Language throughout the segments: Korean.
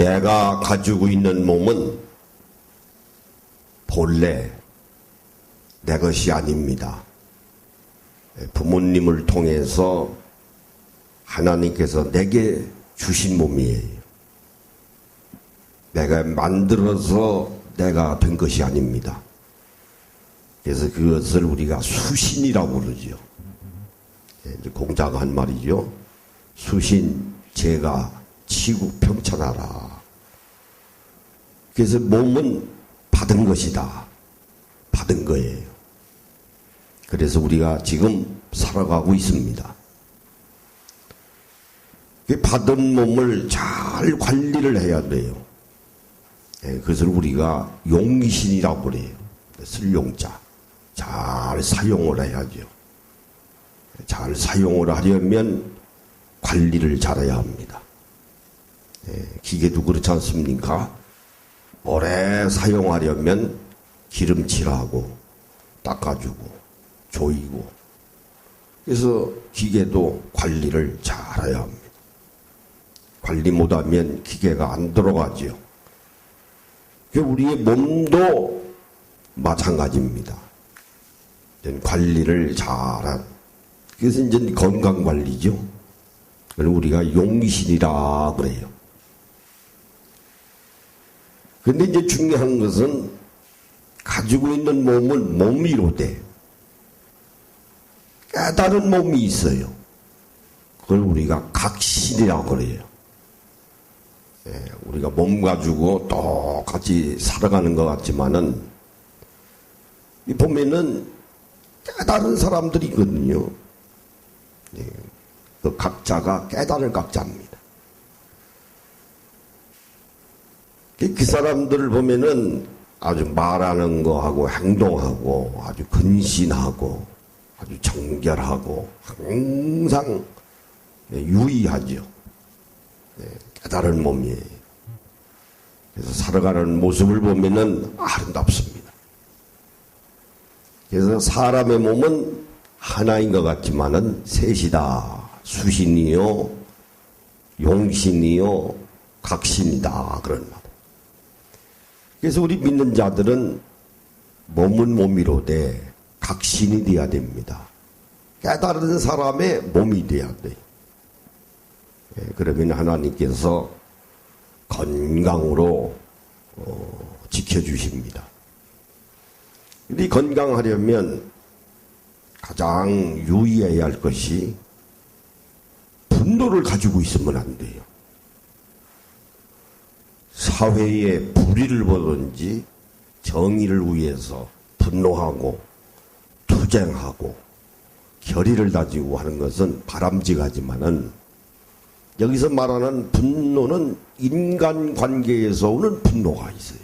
내가 가지고 있는 몸은 본래 내 것이 아닙니다. 부모님을 통해서 하나님께서 내게 주신 몸이에요. 내가 만들어서 내가 된 것이 아닙니다. 그래서 그것을 우리가 수신이라고 그러죠. 공자가 한 말이죠. 수신, 제가 치국 평천하라. 그래서 몸은 받은 것이다. 받은 거예요. 그래서 우리가 지금 살아가고 있습니다. 받은 몸을 잘 관리를 해야 돼요. 그것을 우리가 용신이라고 그래요. 쓸용자. 잘 사용을 해야죠. 잘 사용을 하려면 관리를 잘해야 합니다. 기계도 그렇지 않습니까? 오래 사용하려면 기름칠하고 닦아주고 조이고, 그래서 기계도 관리를 잘해야 합니다. 관리 못하면 기계가 안 들어가죠. 우리의 몸도 마찬가지입니다. 관리를 잘한, 그래서 이제 건강관리죠. 그걸 우리가 용신이라 그래요. 근데 이제 중요한 것은 가지고 있는 몸은 몸이로되 깨달은 몸이 있어요. 그걸 우리가 각신이라고 그래요. 우리가 몸 가지고 똑같이 살아가는 것 같지만은 보면은 깨달은 사람들이 있거든요. 그 각자가 깨달을 각자입니다. 그 사람들을 보면은 아주 말하는 거하고 행동하고 아주 근신하고 아주 정결하고 항상 유의하죠. 깨달은 몸이에요. 그래서 살아가는 모습을 보면은 아름답습니다. 그래서 사람의 몸은 하나인 것 같지만은 셋이다. 수신이요, 용신이요, 각신이다. 그런 말. 그래서 우리 믿는 자들은 몸은 몸이로되 각신이 돼야 됩니다. 깨달은 사람의 몸이 돼야 돼요. 그러면 하나님께서 건강으로 지켜주십니다. 근데 건강하려면 가장 유의해야 할 것이 분노를 가지고 있으면 안 돼요. 사회에 불의를 보든지 정의를 위해서 분노하고 투쟁하고 결의를 다지고 하는 것은 바람직하지만은, 여기서 말하는 분노는 인간관계에서 오는 분노가 있어요.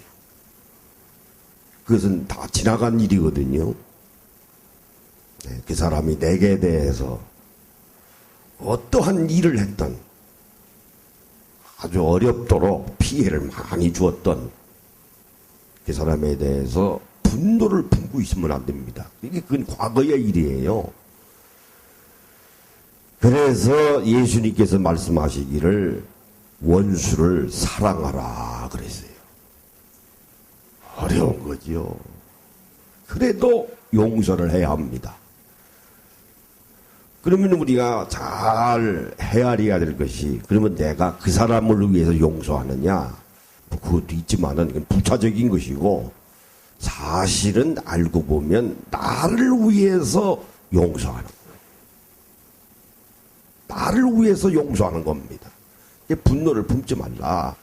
그것은 다 지나간 일이거든요. 그 사람이 내게 대해서 어떠한 일을 했던, 아주 어렵도록 피해를 많이 주었던 그 사람에 대해서 분노를 품고 있으면 안 됩니다. 그건 과거의 일이에요. 그래서 예수님께서 말씀하시기를 원수를 사랑하라 그랬어요. 어려운 거죠. 그래도 용서를 해야 합니다. 그러면 우리가 잘 헤아려야 될 것이, 그러면 내가 그 사람을 위해서 용서하느냐, 그것도 있지만은 이건 부차적인 것이고, 사실은 알고 보면 나를 위해서 용서하는 거예요. 나를 위해서 용서하는 겁니다. 분노를 품지 말라.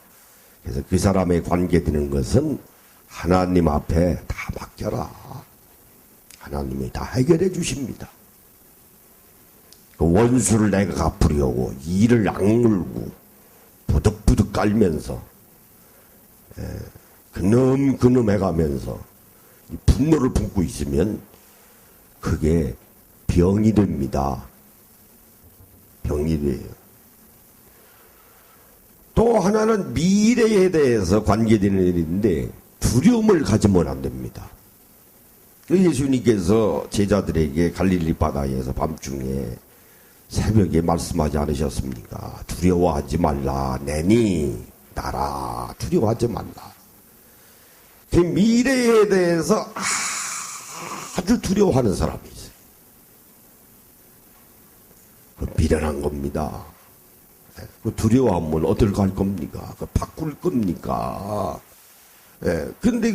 그래서 그 사람에 관계되는 것은 하나님 앞에 다 맡겨라. 하나님이 다 해결해 주십니다. 그 원수를 내가 갚으려고 이를 악물고 부득부득 깔면서 그놈 해가면서 이 분노를 품고 있으면 그게 병이 됩니다. 병이 돼요. 또 하나는 미래에 대해서 관계되는 일인데 두려움을 가지면 안 됩니다. 예수님께서 제자들에게 갈릴리 바다에서 밤중에 새벽에 말씀하지 않으셨습니까? 두려워하지 말라. 내니 있다라. 두려워하지 말라. 그 미래에 대해서 아주 두려워하는 사람이 있어요. 미련한 겁니다. 그 두려워하면 어딜 갈 겁니까? 그 바꿀 겁니까? 예. 근데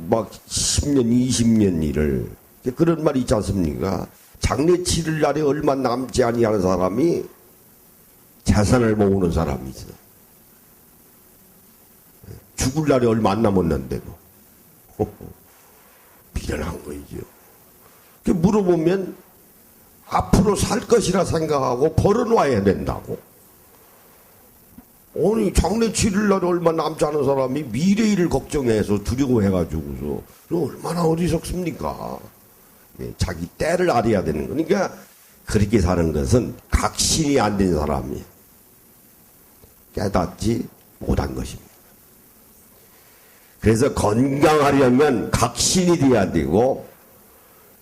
막 10년, 20년 일을, 그런 말이 있지 않습니까? 장래 치를 날에 얼마 남지 아니하는 사람이 재산을 모으는 사람이 있어. 죽을 날이 얼마 안 남았는데도. 미련한 거이죠. 물어보면 앞으로 살 것이라 생각하고 벌어놔야 된다고. 아니 장래 치를 날이 얼마 남지 않은 사람이 미래 일을 걱정해서 두려워해가지고서 얼마나 어리석습니까? 자기 때를 알아야 되는 거니까. 그렇게 사는 것은 각신이 안 된 사람이 깨닫지 못한 것입니다. 그래서 건강하려면 각신이 돼야 되고,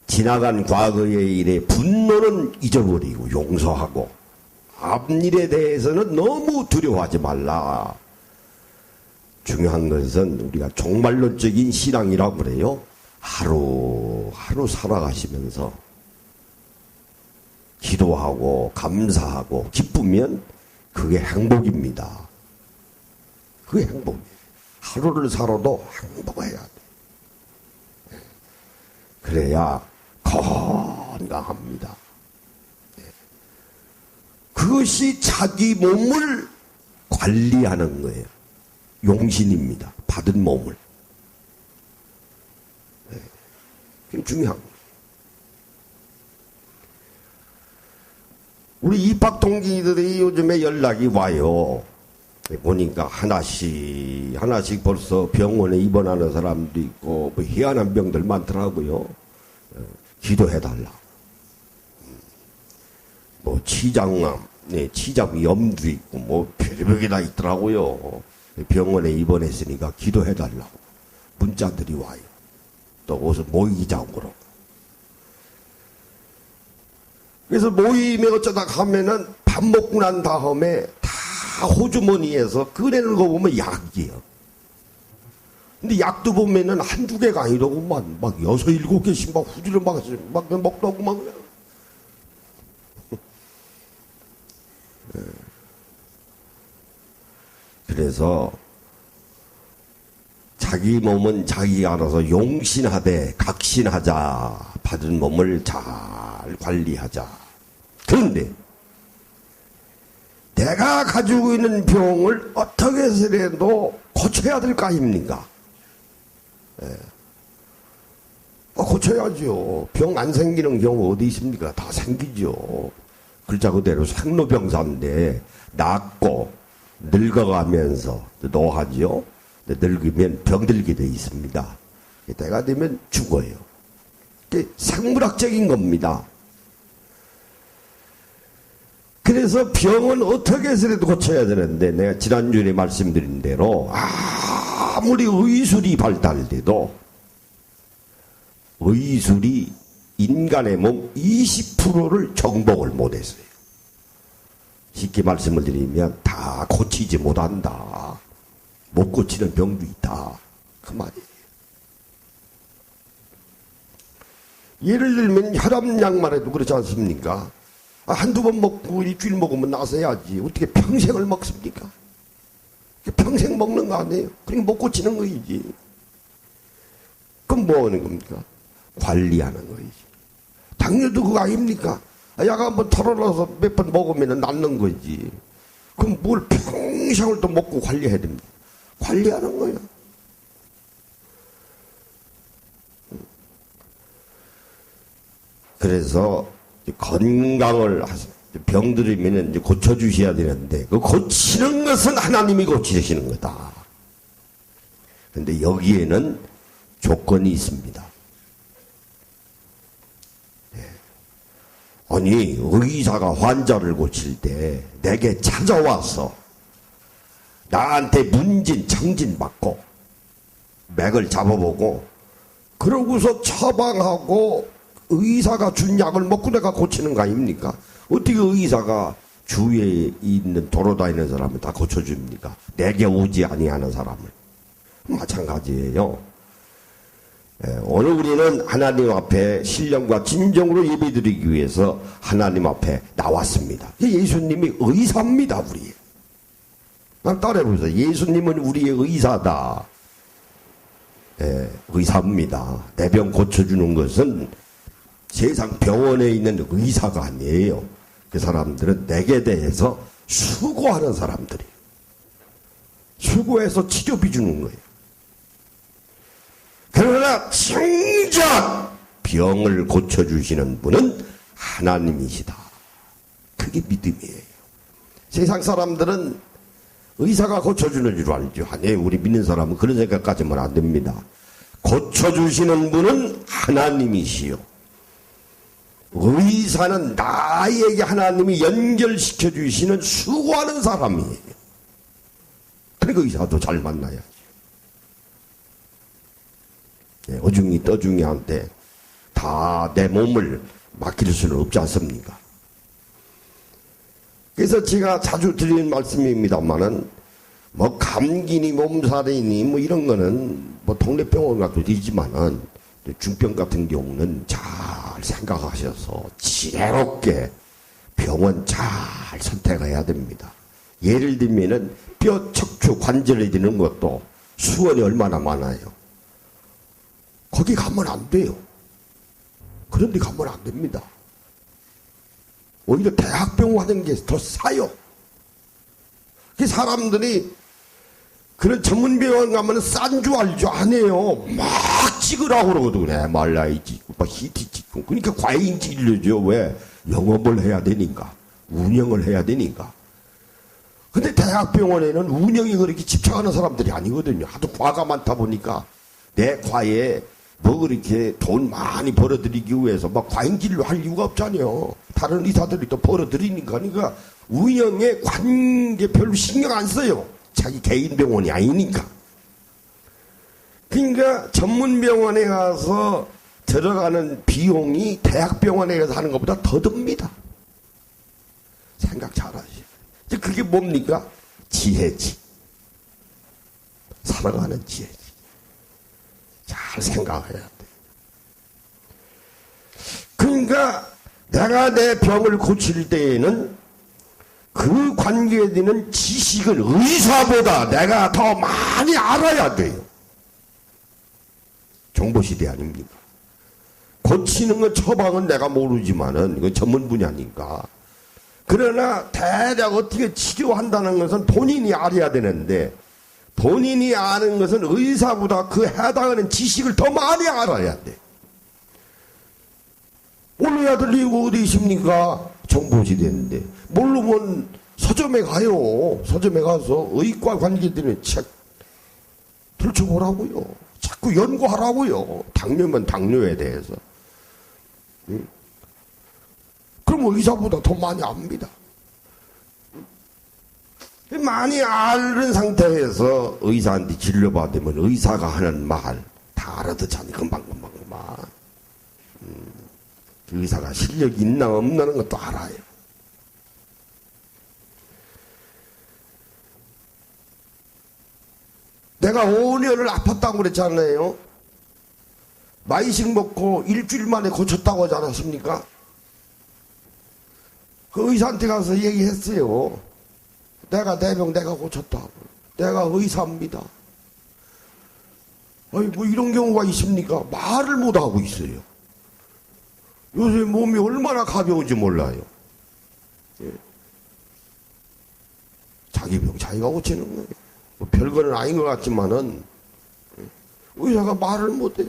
지나간 과거의 일에 분노는 잊어버리고 용서하고, 앞일에 대해서는 너무 두려워하지 말라. 중요한 것은 우리가 종말론적인 신앙이라고 그래요. 하루하루 살아가시면서 기도하고 감사하고 기쁘면 그게 행복입니다. 그게 행복이에요. 하루를 살아도 행복해야 돼. 그래야 건강합니다. 그것이 자기 몸을 관리하는 거예요. 용신입니다. 받은 몸을. 그게 중요한 거예요. 우리 입학 동기들이 요즘에 연락이 와요. 보니까 하나씩 벌써 병원에 입원하는 사람도 있고, 뭐 희한한 병들 많더라고요. 기도해달라. 뭐 치장암, 치장염도 있고, 뭐 별벽이 다 있더라고요. 병원에 입원했으니까 기도해달라고 문자들이 와요. 또 어디서 모이자고 그러고. 그래서 모임에 어쩌다 가면은 밥 먹고 난 다음에 다 호주머니에서 꺼내는 거 보면 약이에요. 근데 약도 보면은 한두 개가 아니더구만. 막 6, 7개씩 막 후지를 막 먹더구만. 그래서 자기 몸은 자기가 알아서 용신하되 각신하자. 받은 몸을 잘 관리하자. 그런데 내가 가지고 있는 병을 어떻게 해서라도 고쳐야 될 거 아닙니까? 고쳐야죠. 병 안 생기는 경우 어디 있습니까? 다 생기죠. 글자 그대로 생로병사인데 낫고 늙어가면서 노하죠. 늙으면 병들게 돼 있습니다. 때가 되면 죽어요. 생물학적인 겁니다. 그래서 병은 어떻게 해서라도 고쳐야 되는데, 내가 지난주에 말씀드린 대로 아무리 의술이 발달돼도 의술이 인간의 몸 20%를 정복을 못했어요. 쉽게 말씀을 드리면 다 고치지 못한다. 못 고치는 병도 있다. 그 말이에요. 예를 들면 혈압약만 해도 그렇지 않습니까? 한두 번 먹고 일주일 먹으면 나서야지. 어떻게 평생을 먹습니까? 평생 먹는 거 아니에요? 그러니까 못 고치는 거이지. 그럼 뭐 하는 겁니까? 관리하는 거이지. 당뇨도 그거 아닙니까? 약 한번 털어놔서 몇 번 먹으면 낫는 거지. 그럼 뭘 평생을 또 먹고 관리해야 됩니까? 관리하는 거예요. 그래서 건강을 병들으면 이제 고쳐주셔야 되는데, 그 고치는 것은 하나님이 고치시는 거다. 그런데 여기에는 조건이 있습니다. 아니, 의사가 환자를 고칠 때 내게 찾아와서 나한테 문진, 청진 받고 맥을 잡아보고 그러고서 처방하고 의사가 준 약을 먹고 내가 고치는 거 아닙니까? 어떻게 의사가 주위에 있는 돌아다니는 사람을 다 고쳐줍니까? 내게 오지 아니하는 사람을. 마찬가지예요. 오늘 우리는 하나님 앞에 신령과 진정으로 예배드리기 위해서 하나님 앞에 나왔습니다. 예수님이 의사입니다, 우리. 따라해보세요. 예수님은 우리의 의사다. 의사입니다. 내 병 고쳐주는 것은 세상 병원에 있는 의사가 아니에요. 그 사람들은 내게 대해서 수고하는 사람들이에요. 수고해서 치료비 주는 거예요. 그러나 정작 병을 고쳐주시는 분은 하나님이시다. 그게 믿음이에요. 세상 사람들은 의사가 고쳐주는 줄 알죠. 아니, 우리 믿는 사람은 그런 생각까지는 안 됩니다. 고쳐주시는 분은 하나님이시요. 의사는 나에게 하나님이 연결시켜 주시는 수고하는 사람이에요. 그러니까 의사도 잘 만나야지. 어중이 떠중이한테 다 내 몸을 맡길 수는 없지 않습니까? 그래서 제가 자주 드리는 말씀입니다만은 뭐 감기니 몸살이니 뭐 이런 거는 뭐 동네 병원 가도 되지만은 중병 같은 경우는 잘 생각하셔서 지혜롭게 병원 잘 선택해야 됩니다. 예를 들면은 뼈 척추 관절이 되는 것도 수원이 얼마나 많아요. 거기 가면 안 돼요. 그런 데 가면 안 됩니다. 오히려 대학병원 하는 게 더 싸요. 그 사람들이 그런 전문병원 가면 싼 줄 알죠? 아니에요. 막 찍으라고 그러거든. MRI 찍고, 막 CT 찍고. 그러니까 과잉 진료죠. 왜? 영업을 해야 되니까. 운영을 해야 되니까. 근데 대학병원에는 운영이 그렇게 집착하는 사람들이 아니거든요. 하도 과가 많다 보니까 내 과에 뭐 그렇게 돈 많이 벌어들이기 위해서 막 과잉 진료 할 이유가 없잖아요. 다른 의사들이 또 벌어들이니까. 그러니까 운영에 관계 별로 신경 안 써요. 자기 개인 병원이 아니니까. 그러니까 전문병원에 가서 들어가는 비용이 대학병원에 가서 하는 것보다 더 듭니다. 생각 잘하시죠. 그게 뭡니까? 지혜지. 살아가는 지혜지. 잘 생각해야 돼. 그러니까 내가 내 병을 고칠 때에는 그 관계에 되는 지식은 의사보다 내가 더 많이 알아야 돼요. 정보시대 아닙니까? 고치는 건 처방은 내가 모르지만은 이건 전문 분야니까. 그러나 대략 어떻게 치료한다는 것은 본인이 알아야 되는데 본인이 아는 것은 의사보다 그 해당하는 지식을 더 많이 알아야 돼. 몰라야 될 이유가 어디 있습니까? 정보시대인데. 모르면 서점에 가요. 서점에 가서 의과 관계되는 책 들춰보라고요. 자꾸 연구하라고요. 당뇨면 당뇨에 대해서. 그럼 의사보다 더 많이 압니다. 많이 아는 상태에서 의사한테 진료받으면 의사가 하는 말 다 알아듣잖아요. 금방금방. 의사가 실력이 있나 없나는 것도 알아요. 내가 5년을 아팠다고 그랬잖아요. 마이식 먹고 일주일 만에 고쳤다고 하지 않았습니까? 그 의사한테 가서 얘기했어요. 내가 내 병 내가 고쳤다고. 내가 의사입니다. 아니 뭐 이런 경우가 있습니까? 말을 못하고 있어요. 요새 몸이 얼마나 가벼운지 몰라요. 예. 자기 병 자기가 고치는 거예요. 뭐 별거는 아닌 것 같지만은 의사가 말을 못해요.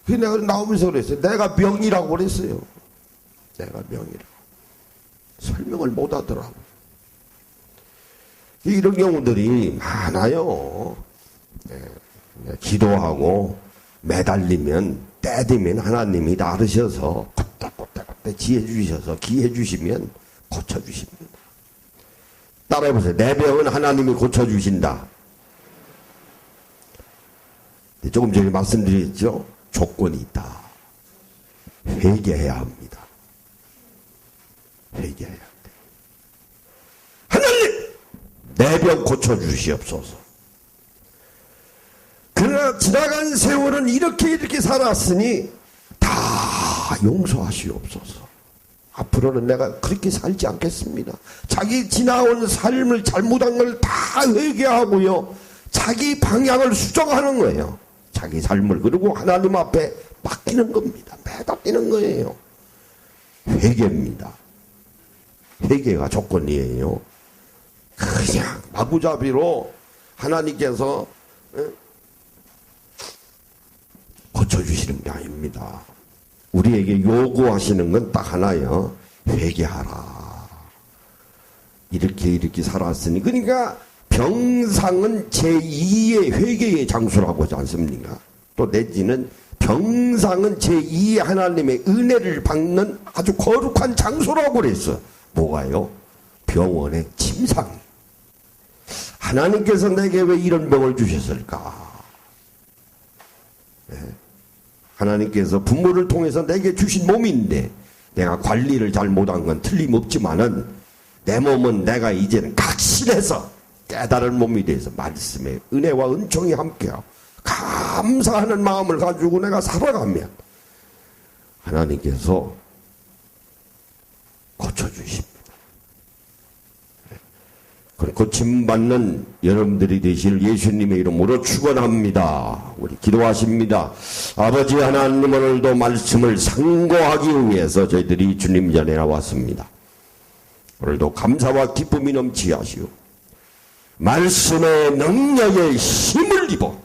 그래서 내가 나오면서 그랬어요. 내가 병이라고 그랬어요. 내가 병이라고. 설명을 못 하더라고. 이런 경우들이 많아요. 네. 기도하고 매달리면 때 되면 하나님이 나르셔서 그때 지혜 주셔서 기회 주시면 고쳐주십니다. 따라해보세요. 내 병은 하나님이 고쳐주신다. 조금 전에 말씀드렸죠. 조건이 있다. 회개해야 합니다. 회개해야 돼. 하나님, 내 병 고쳐주시옵소서. 그러나 지나간 세월은 이렇게 살았으니 다 용서하시옵소서. 앞으로는 내가 그렇게 살지 않겠습니다. 자기 지나온 삶을 잘못한 걸 다 회개하고요. 자기 방향을 수정하는 거예요. 자기 삶을. 그리고 하나님 앞에 맡기는 겁니다. 매달리는 거예요. 회개입니다. 회개가 조건이에요. 그냥 마구잡이로 하나님께서 고쳐주시는 게 아닙니다. 우리에게 요구하시는 건 딱 하나예요. 회개하라. 이렇게 살았으니. 그러니까 병상은 제2의 회개의 장소라고 하지 않습니까? 또 내지는 병상은 제2의 하나님의 은혜를 받는 아주 거룩한 장소라고 그랬어. 뭐가요? 병원의 침상. 하나님께서 내게 왜 이런 병을 주셨을까? 네. 하나님께서 부모를 통해서 내게 주신 몸인데 내가 관리를 잘 못한 건 틀림없지만은 내 몸은 내가 이제는 각실해서 깨달은 몸이 돼서 말씀의 은혜와 은총이 함께하고 감사하는 마음을 가지고 내가 살아가면 하나님께서 고쳐주십니다. 고침받는 여러분들이 되실 예수님의 이름으로 축원합니다. 우리 기도하십니다. 아버지 하나님, 오늘도 말씀을 상고하기 위해서 저희들이 주님 전에 나왔습니다. 오늘도 감사와 기쁨이 넘치게 하시오. 말씀의 능력에 힘을 입어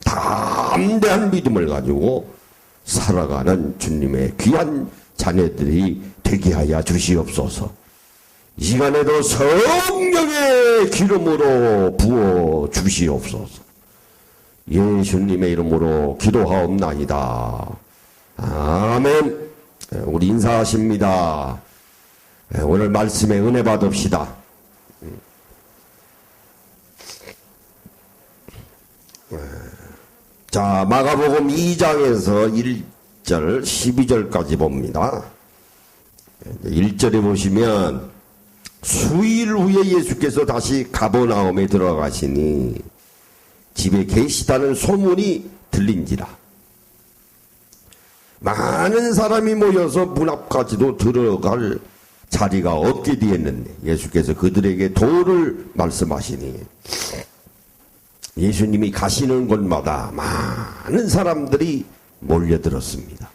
담대한 믿음을 가지고 살아가는 주님의 귀한 자녀들이 되게 하여 주시옵소서. 이 시간에도 성령의 기름으로 부어 주시옵소서. 예수님의 이름으로 기도하옵나이다. 아멘. 우리 인사하십니다. 오늘 말씀에 은혜 받읍시다. 자, 마가복음 2장에서 1절 12절까지 봅니다. 1절에 보시면 수일 후에 예수께서 다시 가버나움에 들어가시니 집에 계시다는 소문이 들린지라. 많은 사람이 모여서 문 앞까지도 들어갈 자리가 없게 되었는데 예수께서 그들에게 도를 말씀하시니 예수님이 가시는 곳마다 많은 사람들이 몰려들었습니다.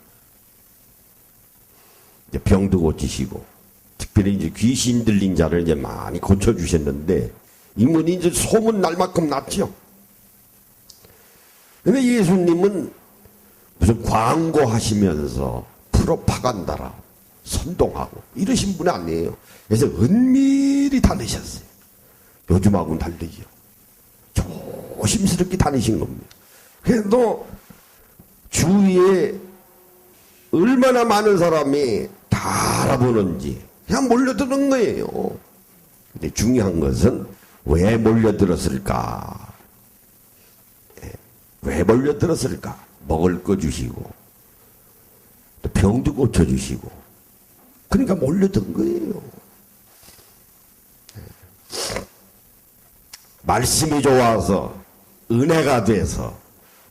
이제 병도 고치시고 특별히 이제 귀신 들린 자를 이제 많이 고쳐주셨는데, 이분이 이제 소문 날 만큼 났죠. 근데 예수님은 무슨 광고하시면서 프로파간다라, 선동하고, 이러신 분이 아니에요. 그래서 은밀히 다니셨어요. 요즘하고는 다르죠. 조심스럽게 다니신 겁니다. 그래도 주위에 얼마나 많은 사람이 다 알아보는지, 그냥 몰려드는 거예요. 근데 중요한 것은 왜 몰려들었을까? 왜 몰려들었을까? 먹을 거 주시고 또 병도 고쳐주시고 그러니까 몰려든 거예요. 말씀이 좋아서 은혜가 돼서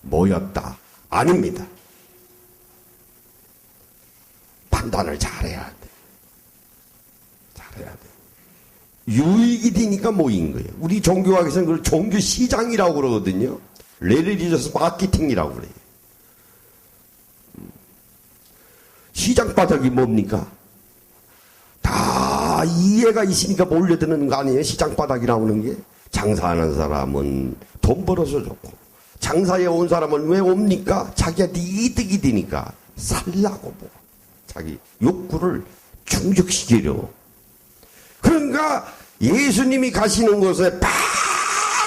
모였다. 아닙니다. 판단을 잘해야 돼. 잘해야 돼. 유익이 되니까 모인 거예요. 우리 종교학에서는 그걸 종교 시장이라고 그러거든요. 레리리저스 마케팅이라고 그래요. 시장 바닥이 뭡니까? 다 이해가 있으니까 몰려드는 거 아니에요? 시장 바닥이 나오는 게. 장사하는 사람은 돈 벌어서 좋고, 장사에 온 사람은 왜 옵니까? 자기한테 이득이 되니까 살라고 뭐. 자기 욕구를 충족시키려고. 그러니까 예수님이 가시는 곳에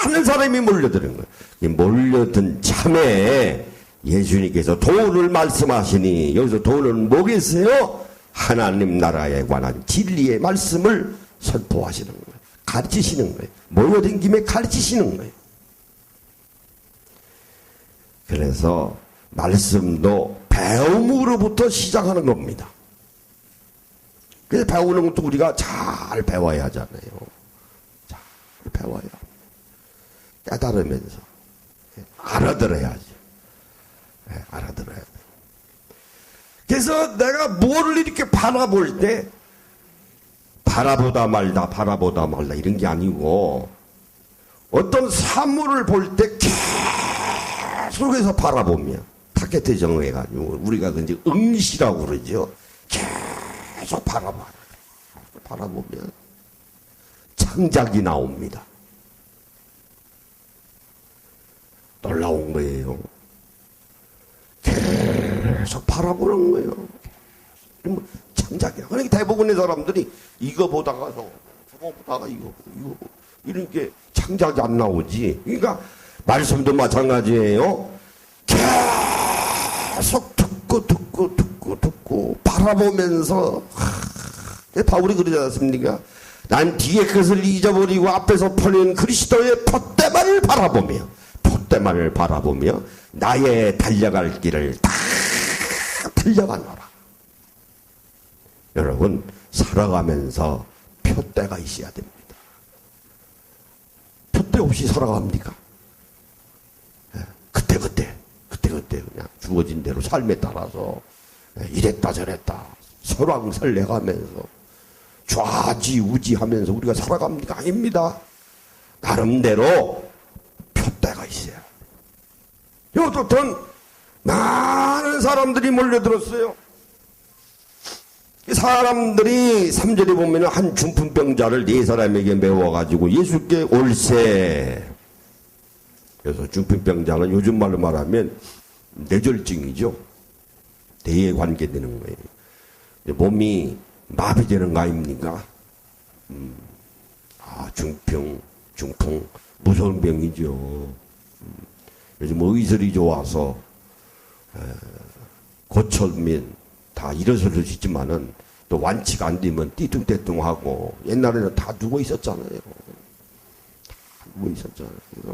많은 사람이 몰려드는 거예요. 몰려든 참에 예수님께서 도를 말씀하시니, 여기서 도는 뭐겠어요? 하나님 나라에 관한 진리의 말씀을 선포하시는 거예요. 가르치시는 거예요. 모여든 김에 가르치시는 거예요. 그래서 말씀도 배움으로부터 시작하는 겁니다. 그래서 배우는 것도 우리가 잘 배워야 하잖아요. 잘 배워야 합니다. 깨달으면서 알아들어야지. 알아들어야 돼. 그래서 내가 뭐를 이렇게 바라볼 때 바라보다 말다 이런 게 아니고 어떤 사물을 볼 때 계속해서 바라보며 타겟에 정해가지고 우리가 이제 응시라고 그러죠. 계속 바라보면 창작이 나옵니다. 놀라운 거예요. 계속 바라보는 거예요. 창작이야. 그러니까 대부분의 사람들이 이거 보다가 저거 보다가 이거 이런 게 창작이 안 나오지. 그러니까 말씀도 마찬가지예요. 계속 듣고 바라보면서 바울이 그러지 않습니까? 난 뒤에 것을 잊어버리고 앞에서 펴낸 그리스도의 푯대만을 바라보며 나의 달려갈 길을 다 달려가노라. 여러분 살아가면서 푯대가 있어야 됩니다. 푯대 없이 살아갑니까? 그때 그냥 주어진 대로 삶에 따라서 이랬다 저랬다 설왕설래하면서 좌지우지하면서 우리가 살아갑니까? 아닙니다. 나름대로 푯대가 있어요. 어떻든 많은 사람들이 몰려들었어요. 사람들이 3절에 보면 한 중풍병자를 4사람에게 메워가지고 예수께 올세. 그래서 중풍병자는 요즘 말로 말하면 뇌졸중이죠. 뇌에 관계되는 거예요. 몸이 마비되는 거 아닙니까? 중풍 무서운 병이죠. 요즘 의술이 좋아서 고쳐면 다 일어설 수 있지만은 또 완치가 안 되면 띠뚱대뚱하고 옛날에는 다 누워 있었잖아요.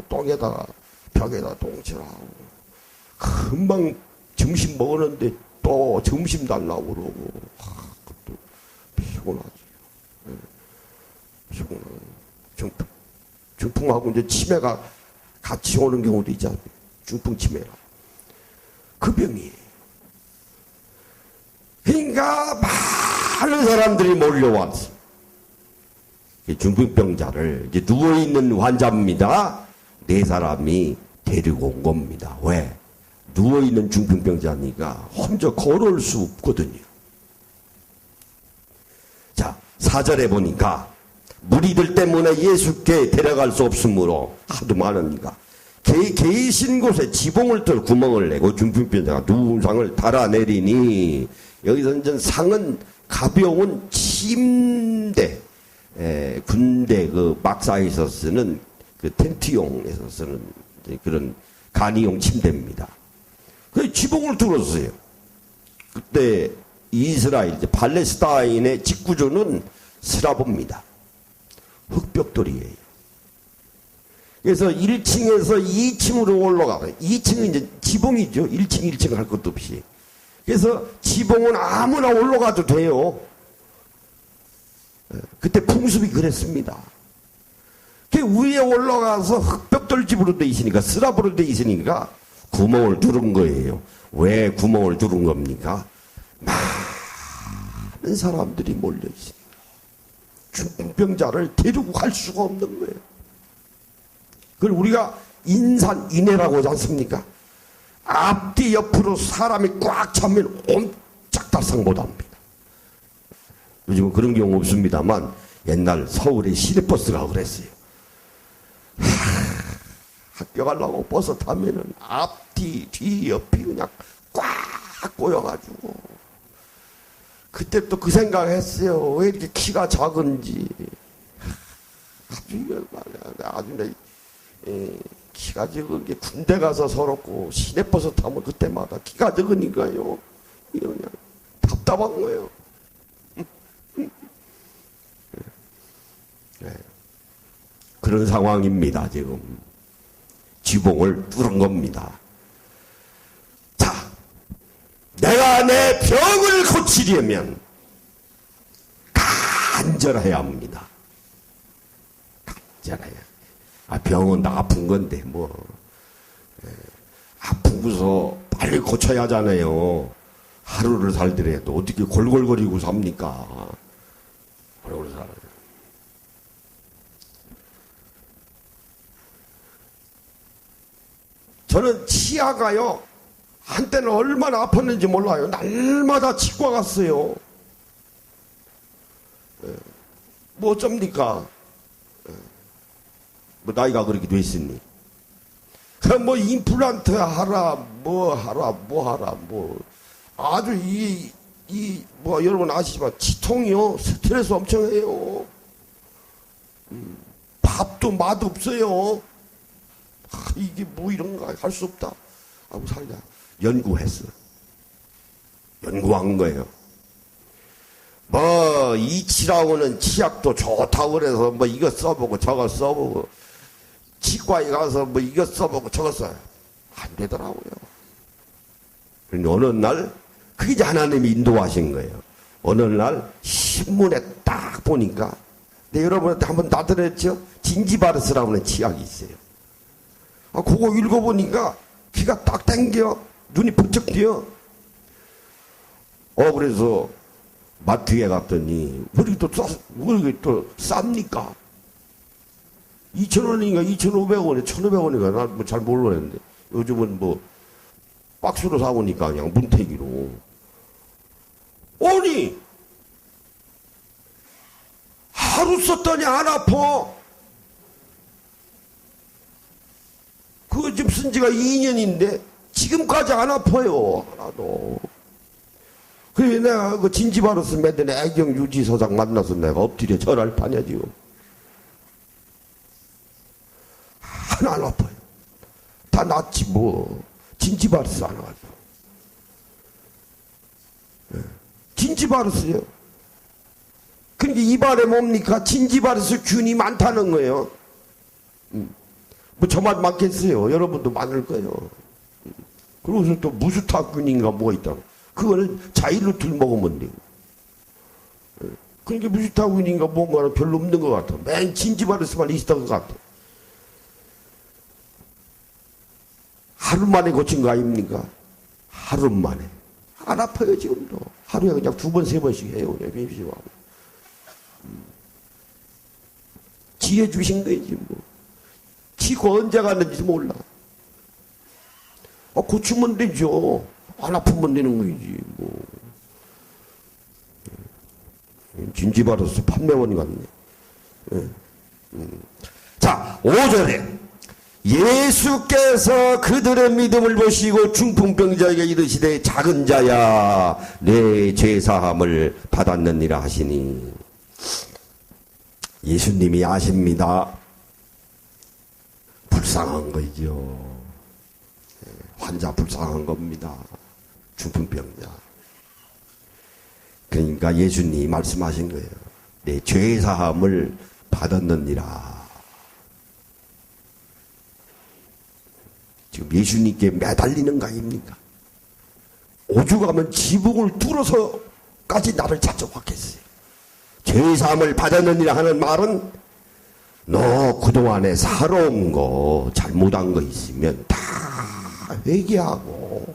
똥에다가 벽에다 똥칠하고 금방 점심 먹었는데 또 점심 달라고 그러고 그것도 피곤하지. 피곤하고 중풍하고 이제 치매가 같이 오는 경우도 있잖아요. 중풍 치매라. 그 병이에요. 그러니까 많은 사람들이 몰려왔어. 중풍병자를 이제 누워있는 환자입니다. 4사람이 데리고 온 겁니다. 왜? 누워있는 중풍병자니까 혼자 걸어올 수 없거든요. 자, 4절에 보니까 무리들 때문에 예수께 데려갈 수 없으므로 하도 많으니까 계신 곳에 지붕을 뚫어 구멍을 내고 중풍병자가 누운 상을 달아내리니 여기서 이제 상은 가벼운 침대, 군대 그 막사에서 쓰는 그 텐트용에서 쓰는 그런 간이용 침대입니다. 그 지붕을 뚫었어요. 그때 이스라엘, 팔레스타인의 직구조는 스라브입니다. 흙벽돌이에요. 그래서 1층에서 2층으로 올라가요. 2층은 이제 지붕이죠. 1층 할 것도 없이. 그래서 지붕은 아무나 올라가도 돼요. 그때 풍습이 그랬습니다. 그 위에 올라가서 흙벽돌 집으로 돼 있으니까, 스라브로 돼 있으니까 구멍을 뚫은 거예요. 왜 구멍을 뚫은 겁니까? 많은 사람들이 몰려 있으니까 중풍병자를 데리고 갈 수가 없는 거예요. 그걸 우리가 인산인해라고 하지 않습니까? 앞뒤 옆으로 사람이 꽉 차면 옴짝달싹 못합니다. 요즘은 그런 경우 없습니다만 옛날 서울의 시내버스가 그랬어요. 학교 가려고 버스 타면은 앞뒤 뒤 옆이 그냥 꽉 꼬여가지고 그때 또 그 생각했어요. 왜 이렇게 키가 작은지. 아주 키가 적은 게 군대 가서 서럽고 시내버스 타면 그때마다 키가 적으니까요. 이거 그냥 답답한 거예요. 그런 상황입니다. 지금 지붕을 뚫은 겁니다. 자, 내가 내 병을 고치려면 간절해야 합니다. 간절해야. 병은 다 아픈 건데 아프고서 빨리 고쳐야 하잖아요. 하루를 살더라도 어떻게 골골거리고 삽니까? 골골 살아요. 저는 치아가요, 한때는 얼마나 아팠는지 몰라요. 날마다 치과 갔어요. 뭐 어쩝니까? 뭐 나이가 그렇게 됐으니. 뭐 임플란트 하라, 뭐 하라, 아주 뭐 여러분 아시지만 치통이요, 스트레스 엄청 해요. 밥도 맛없어요. 이게 뭐 이런가 할 수 없다 하고 살자. 연구했어. 연구한 거예요. 뭐 이치라고는 치약도 좋다고 그래서 뭐 이거 써보고 저거 써보고 치과에 가서 뭐 이거 써보고 저거 써요. 안 되더라고요. 그런데 어느 날 그게 이제 하나님이 인도하신 거예요. 어느 날 신문에 딱 보니까, 네, 여러분한테 한번 나들었죠? 진지바르스라고 하는 치약이 있어요. 그거 읽어보니까 귀가 딱 땡겨. 눈이 번쩍 띄어. 그래서 마트에 갔더니, 왜 이렇게 또 쌉니까? 2,000원인가 2,500원에 1,500원인가 난 뭐 잘 모르겠는데, 요즘은 뭐 박스로 사오니까 그냥 문태기로. 아니, 하루 썼더니 안 아파. 그거 지금 쓴 지가 2년인데 지금까지 안 아파요. 하나도. 그래서 내가 그 진지바르스 매든 애경 유지소장 만나서 내가 엎드려 절할 판이야 지금. 하나 안 아파요. 다 낫지 뭐. 진지바르스 안 와서. 진지바르스요. 그러니까 입안에 뭡니까? 진지바르스 균이 많다는 거예요. 뭐 저만 많겠어요. 여러분도 많을 거예요. 그러고서 또 무수탁균인가 뭐가 있다고. 그거는 자일루틸 먹으면 돼요. 그러니까 무수탁균인가 뭔가는 별로 없는 것 같아. 맨 진지바르스만 있었던 것 같아. 하루 만에 고친 거 아닙니까? 하루 만에. 안 아파요 지금도. 하루에 그냥 2번 3번씩 해요. 그냥 뱀시하고. 지혜 주신 거지 뭐. 치고 언제 갔는지 몰라. 고치면 되죠. 안 아프면 되는 거지 뭐. 진지바르스 판매원 같네. 자, 5절에 예수께서 그들의 믿음을 보시고 중풍병자에게 이르시되 작은 자야 내 죄사함을 받았느니라 하시니, 예수님이 아십니다. 불쌍한 거죠. 환자 불쌍한 겁니다. 중풍병자. 그러니까 예수님이 말씀하신 거예요. 내 죄사함을 받았느니라. 지금 예수님께 매달리는 거 아닙니까? 오죽하면 지붕을 뚫어서까지 나를 찾아왔겠어요. 죄사함을 받았느니라 하는 말은 너 그동안에 살아온 거 잘못한 거 있으면 다 회개하고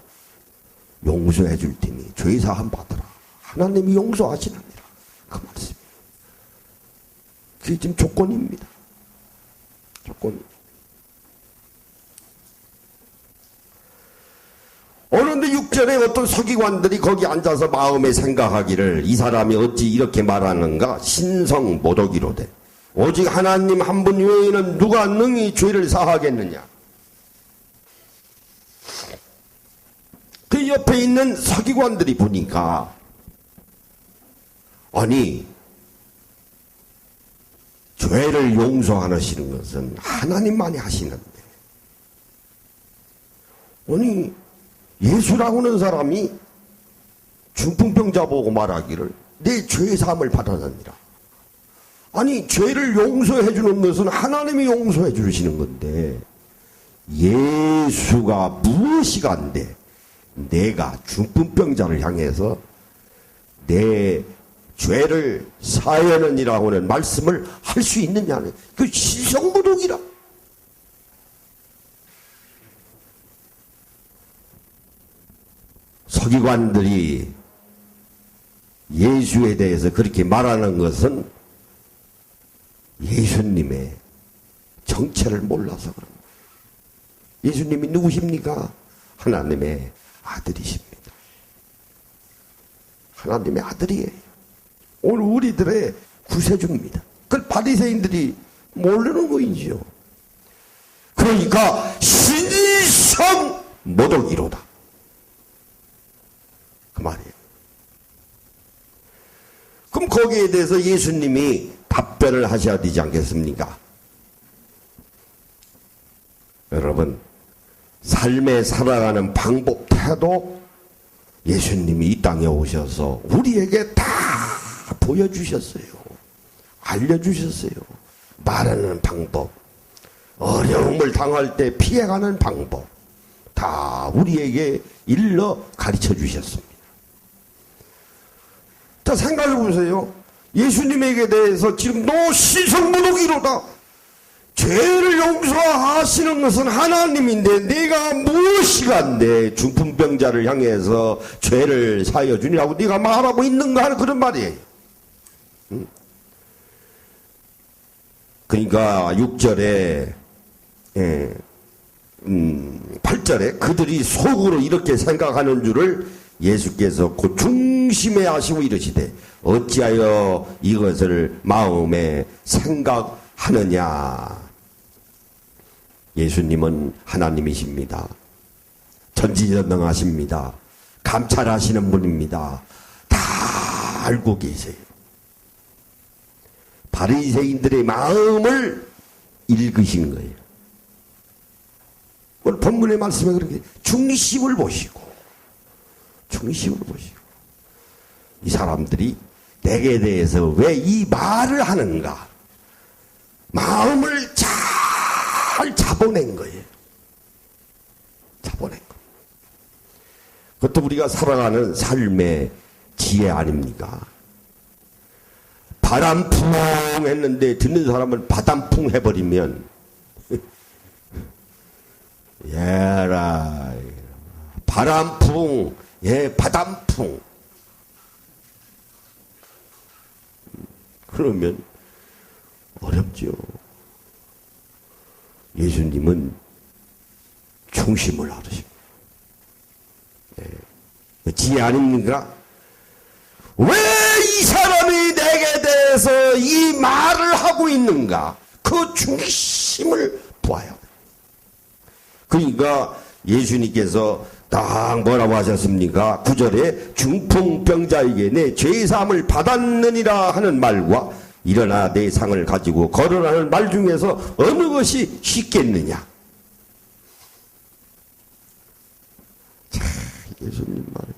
용서해 줄 테니 죄사함 받으라. 하나님이 용서하시느니라. 그 말씀이에요. 그게 지금 조건입니다. 조건. 어느데 6절에 어떤 서기관들이 거기 앉아서 마음에 생각하기를 이 사람이 어찌 이렇게 말하는가? 신성 모독이로되 오직 하나님 한 분 외에는 누가 능히 죄를 사하겠느냐? 그 옆에 있는 서기관들이 보니까, 아니 죄를 용서하시는 것은 하나님만이 하시는데, 아니 예수라고 하는 사람이 중풍병자 보고 말하기를 내 죄사함을 받았느니라. 아니 죄를 용서해 주는 것은 하나님이 용서해 주시는 건데, 예수가 무엇이 간데 내가 중풍병자를 향해서 내 죄를 사하느니라고 하는 말씀을 할 수 있느냐는 그 신성모독이라. 서기관들이 예수에 대해서 그렇게 말하는 것은 예수님의 정체를 몰라서 그런 거예요. 예수님이 누구십니까? 하나님의 아들이십니다. 하나님의 아들이에요. 오늘 우리들의 구세주입니다. 그걸 바리새인들이 모르는 거이지요. 그러니까 신성 모독이로다. 그 말이에요. 그럼 거기에 대해서 예수님이 답변을 하셔야 되지 않겠습니까? 여러분, 삶에 살아가는 방법, 태도, 예수님이 이 땅에 오셔서 우리에게 다 보여주셨어요. 알려주셨어요. 말하는 방법, 어려움을 당할 때 피해가는 방법, 다 우리에게 일러 가르쳐 주셨습니다. 자, 생각해 보세요. 예수님에게 대해서 지금 너 신성모독이로다. 죄를 용서하시는 것은 하나님인데 네가 무엇이간데 중풍병자를 향해서 죄를 사하여 주니라고 네가 말하고 있는가 하는 그런 말이에요. 그러니까 6절에 8절에 그들이 속으로 이렇게 생각하는 줄을 예수께서 곧 중심에 하시고 이르시되 어찌하여 이것을 마음에 생각하느냐. 예수님은 하나님이십니다. 전지전능하십니다. 감찰하시는 분입니다. 다 알고 계세요. 바리새인들의 마음을 읽으신 거예요. 오늘 본문의 말씀에 그렇게 중심을 보시고 이 사람들이 내게 대해서 왜 이 말을 하는가 마음을 잘 잡아낸 거예요. 잡아낸 거. 그것도 우리가 살아가는 삶의 지혜 아닙니까? 바람풍 했는데 듣는 사람은 바람풍 해버리면 예라 바람풍 바람풍 그러면 어렵죠. 예수님은 중심을 알으십니다. 지혜 아닙니까? 왜 이 사람이 내게 대해서 이 말을 하고 있는가? 그 중심을 보아야 돼. 그러니까 예수님께서 딱 뭐라고 하셨습니까? 9절에 중풍병자에게 내 죄사함을 받았느니라 하는 말과 일어나 내 상을 가지고 걸어라는 말 중에서 어느 것이 쉽겠느냐? 참 예수님 말이에요.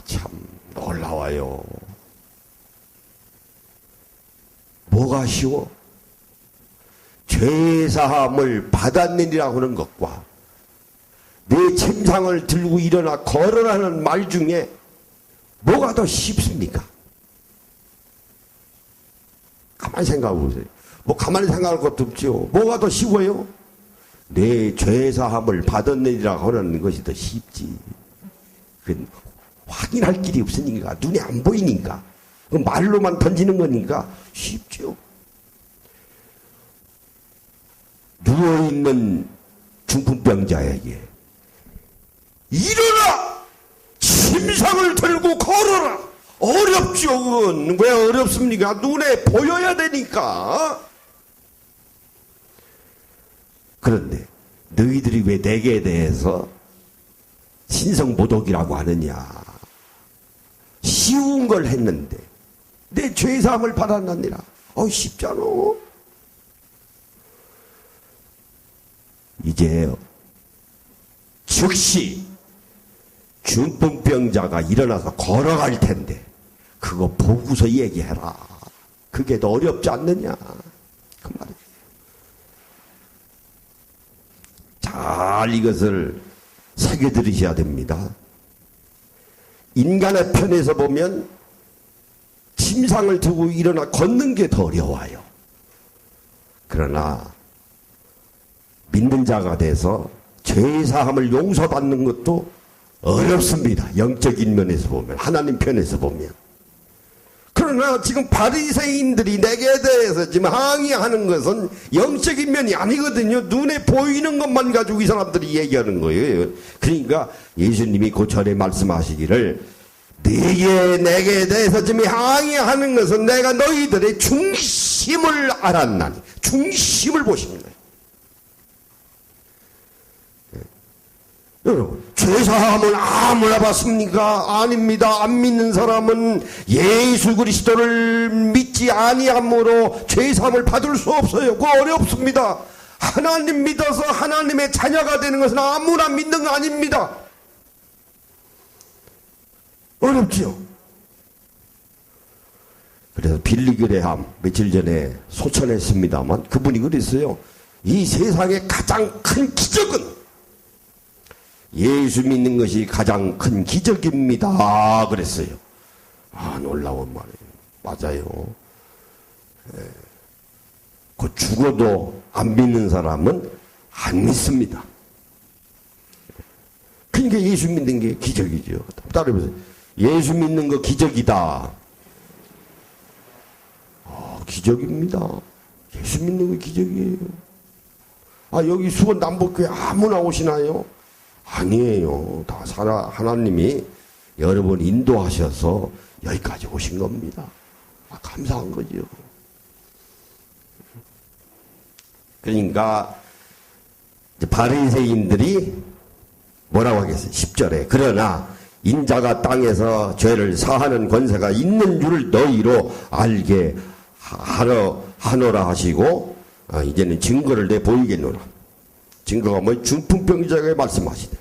참 놀라워요. 뭐가 쉬워? 죄사함을 받았느니라 하는 것과 내 침상을 들고 일어나 걸어라는 말 중에 뭐가 더 쉽습니까? 가만히 생각해 보세요. 뭐 가만히 생각할 것도 없죠. 뭐가 더 쉬워요? 내 죄사함을 받았느니라 하는 것이 더 쉽지. 확인할 길이 없으니까, 눈에 안 보이니까, 말로만 던지는 거니까 쉽죠. 누워있는 중풍병자에게 일어나! 침상을 들고 걸어라! 어렵죠, 그건. 왜 어렵습니까? 눈에 보여야 되니까. 그런데 너희들이 왜 내게 대해서 신성모독이라고 하느냐? 쉬운 걸 했는데 내 죄사함을 받았느니라. 쉽잖아. 이제 즉시 중풍병자가 일어나서 걸어갈 텐데 그거 보고서 얘기해라. 그게 더 어렵지 않느냐 그 말이에요. 잘 이것을 새겨 들으셔야 됩니다. 인간의 편에서 보면 침상을 두고 일어나 걷는 게 더 어려워요. 그러나 믿는 자가 돼서 죄사함을 용서받는 것도 어렵습니다. 영적인 면에서 보면, 하나님 편에서 보면. 그러나 지금 바리새인들이 내게 대해서 지금 항의하는 것은 영적인 면이 아니거든요. 눈에 보이는 것만 가지고 이 사람들이 얘기하는 거예요. 그러니까 예수님이 그 전에 말씀하시기를, 내게 대해서 지금 항의하는 것은 내가 너희들의 중심을 알았나니, 중심을 보시는 거예요. 여러분, 죄사함을 아무나 받습니까? 아닙니다. 안 믿는 사람은 예수 그리스도를 믿지 아니함으로 죄사함을 받을 수 없어요. 그거 어렵습니다. 하나님 믿어서 하나님의 자녀가 되는 것은 아무나 믿는 거 아닙니다. 어렵지요. 그래서 빌리 그레함 며칠 전에 소천했습니다만 그분이 그랬어요. 이 세상의 가장 큰 기적은 예수 믿는 것이 가장 큰 기적입니다. 그랬어요. 아, 놀라운 말이에요. 맞아요. 그 죽어도 안 믿는 사람은 안 믿습니다. 그러니까 예수 믿는 게 기적이죠. 따라해보세요. 예수 믿는 거 기적이다. 기적입니다. 예수 믿는 거 기적이에요. 아, 여기 수원 남북교회 아무나 오시나요? 아니에요. 다 하나님이 여러분 인도하셔서 여기까지 오신 겁니다. 아, 감사한 거죠. 그러니까 바리새인들이 뭐라고 하겠어요? 10절에 그러나 인자가 땅에서 죄를 사하는 권세가 있는 줄 너희로 알게 하노라 하시고, 이제는 증거를 내 보이겠노라. 증거가 뭐 중풍병자에게 말씀하시되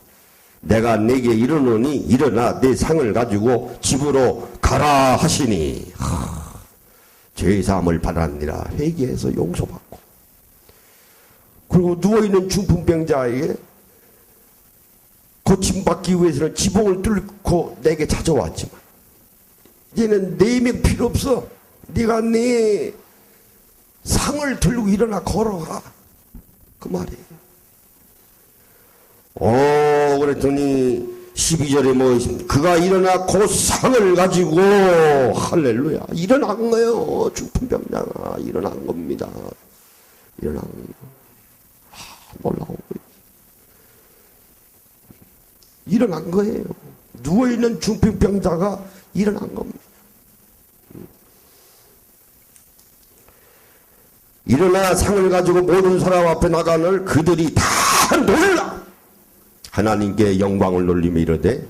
내가 내게 이르노니 일어나 내 상을 가지고 집으로 가라 하시니, 죄사함을 받았느니라. 회개해서 용서받고, 그리고 누워있는 중풍병자에게 고침받기 위해서는 지붕을 뚫고 내게 찾아왔지만 이제는 네 명 필요 없어. 네가 네 상을 들고 일어나 걸어가. 그 말이에요. 그랬더니 12절에 뭐 있습니까? 그가 일어나 그 상을 가지고, 할렐루야, 일어난 거예요. 중풍병자가 일어난 겁니다. 일어난 거예요. 놀라운 거예요. 일어난 거예요. 누워있는 중풍병자가 일어난 겁니다. 일어나 상을 가지고 모든 사람 앞에 나가늘 그들이 다 놀라 하나님께 영광을 돌리며 이르되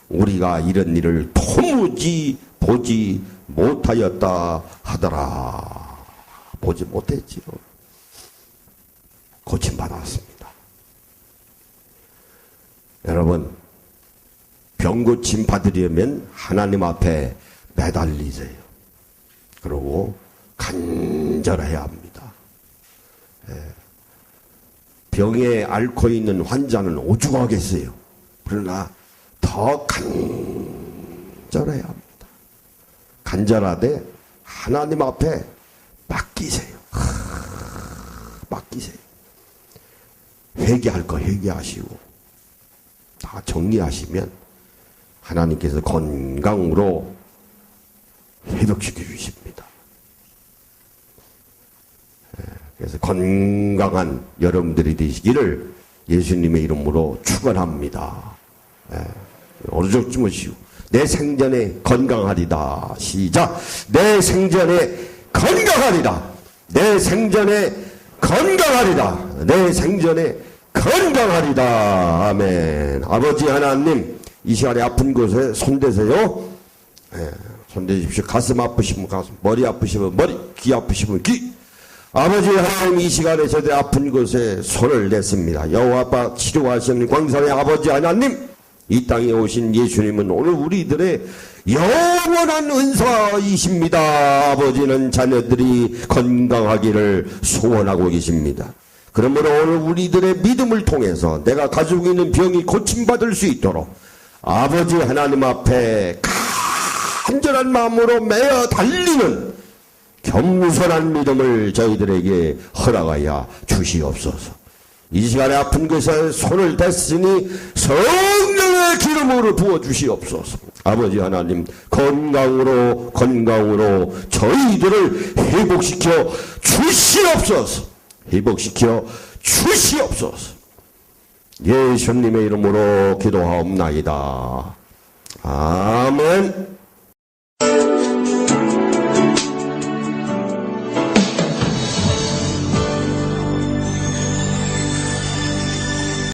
우리가 이런 일을 도무지 보지 못하였다 하더라. 보지 못했지요. 고침받았습니다. 여러분, 병 고침 받으려면 하나님 앞에 매달리세요. 그리고 간절해야 합니다. 병에 앓고 있는 환자는 오죽하겠어요. 그러나 더 간절해야 합니다. 간절하되 하나님 앞에 맡기세요. 맡기세요. 회개할 거 회개하시고 다 정리하시면 하나님께서 건강으로 회복시켜 주십니다. 그래서 건강한 여러분들이 되시기를 예수님의 이름으로 축원합니다. 어르적 주무시고 내 생전에 건강하리다. 시작. 내 생전에 건강하리다. 내 생전에 건강하리다. 내 생전에 건강하리다. 아멘. 아버지 하나님, 이 시간에 아픈 곳에 손대세요. 손대십시오. 가슴 아프시면 가슴, 머리 아프시면 머리, 귀 아프시면 귀. 아버지 하나님, 이 시간에 저들 아픈 곳에 손을 냈습니다. 여호와 치료하시는 광산의 아버지 하나님, 이 땅에 오신 예수님은 오늘 우리들의 영원한 은사이십니다. 아버지는 자녀들이 건강하기를 소원하고 계십니다. 그러므로 오늘 우리들의 믿음을 통해서 내가 가지고 있는 병이 고침받을 수 있도록 아버지 하나님 앞에 간절한 마음으로 매어 달리는 겸손한 믿음을 저희들에게 허락하여 주시옵소서. 이 시간에 아픈 것에 손을 댔으니 성령의 기름으로 부어주시옵소서. 아버지 하나님, 건강으로 저희들을 회복시켜 주시옵소서. 회복시켜 주시옵소서. 예수님의 이름으로 기도하옵나이다. 아멘.